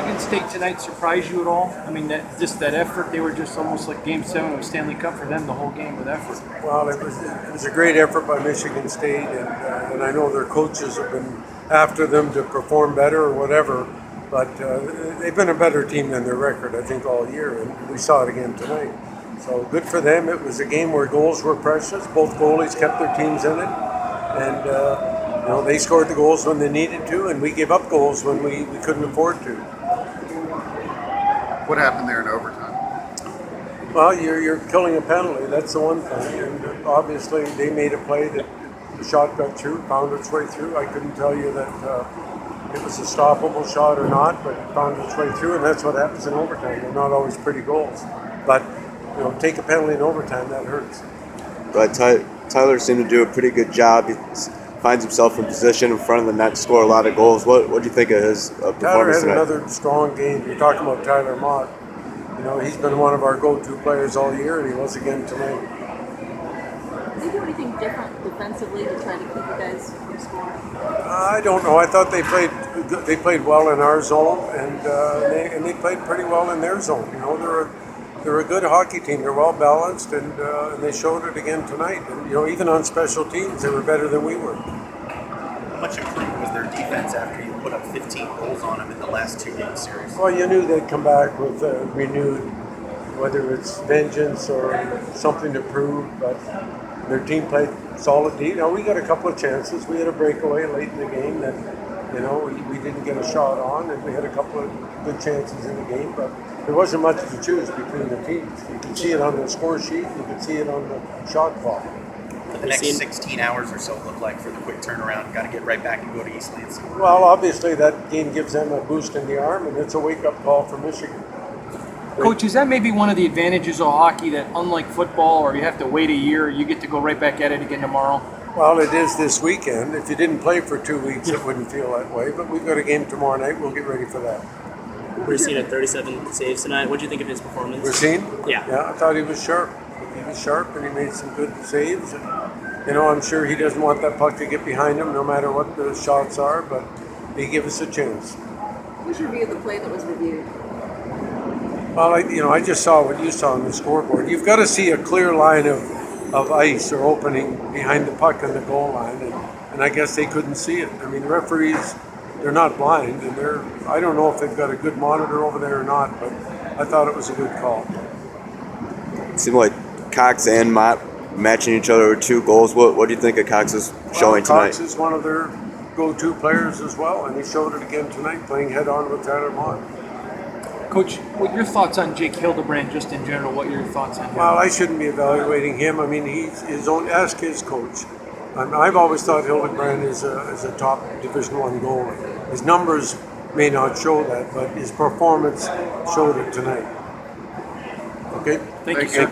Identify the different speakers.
Speaker 1: Michigan State tonight surprise you at all? I mean, that effort, they were just almost like Game 7 of Stanley Cup for them, the whole game with effort.
Speaker 2: Well, it was a great effort by Michigan State, and I know their coaches have been after them to perform better or whatever, but they've been a better team than their record, I think, all year, and we saw it again tonight. So good for them. It was a game where goals were precious. Both goalies kept their teams in it, and they scored the goals when they needed to, and we gave up goals when we couldn't afford to.
Speaker 3: What happened there in overtime?
Speaker 2: Well, you're killing a penalty. That's the one thing. And obviously, they made a play that the shot got through, found its way through. I couldn't tell you that it was a stoppable shot or not, but it found its way through, and that's what happens in overtime. They're not always pretty goals. But, take a penalty in overtime, that hurts.
Speaker 4: But Tyler seemed to do a pretty good job. He finds himself in position in front of the net to score a lot of goals. What do you think of his
Speaker 2: Tyler
Speaker 4: performance
Speaker 2: had
Speaker 4: tonight?
Speaker 2: another strong game. You're talking about Tyler Mott. He's been one of our go-to players all year, and he was again tonight.
Speaker 5: Did they do anything different defensively to try to keep you guys from scoring?
Speaker 2: I don't know. I thought they played well in our zone, and they played pretty well in their zone. They're a good hockey team. They're well balanced, and they showed it again tonight. And even on special teams, they were better than we were.
Speaker 6: How much improved was their defense after you put up 15 goals on them in the last 2-game series?
Speaker 2: Well, you knew they'd come back with renewed, whether it's vengeance or something to prove, but their team played solid D. We got a couple of chances. We had a breakaway late in the game that, we didn't get a shot on, and we had a couple of good chances in the game, but there wasn't much to choose between the teams. You could see it on the score sheet, you could see it on the shot clock.
Speaker 6: What the next 16 hours or so look like for the quick turnaround? Got to get right back and go to East Lansing.
Speaker 2: Well, obviously that game gives them a boost in the arm, and it's a wake-up call for Michigan.
Speaker 1: Coach, is that maybe one of the advantages of hockey that unlike football, or you have to wait a year, you get to go right back at it again tomorrow?
Speaker 2: Well, it is this weekend. If you didn't play for 2 weeks, it wouldn't feel that way, but we've got a game tomorrow night. We'll get ready for that.
Speaker 7: Berenson had 37 saves tonight. What do you think of his performance?
Speaker 2: Berenson?
Speaker 7: Yeah.
Speaker 2: Yeah, I thought he was sharp. He was sharp, and he made some good saves. And, I'm sure he doesn't want that puck to get behind him, no matter what the shots are, but he gave us a chance.
Speaker 5: What's your view of the play that was reviewed?
Speaker 2: Well, I just saw what you saw on the scoreboard. You've got to see a clear line of ice or opening behind the puck on the goal line, and I guess they couldn't see it. I mean, the referees, they're not blind, and I don't know if they've got a good monitor over there or not, but I thought it was a good call.
Speaker 4: It seemed like Cox and Mott matching each other with 2 goals. What do you think of Cox's showing tonight?
Speaker 2: Cox is one of their go-to players as well, and he showed it again tonight, playing head-on with Tyler Mott.
Speaker 1: Coach, what are your thoughts on Jake Hildebrand just in general? What are your thoughts on him?
Speaker 2: Well, I shouldn't be evaluating him. I mean, he's his own. Ask his coach. I've always thought Hildebrand is a top Division I goalie. His numbers may not show that, but his performance showed it tonight. Okay?
Speaker 1: Thank you, sir.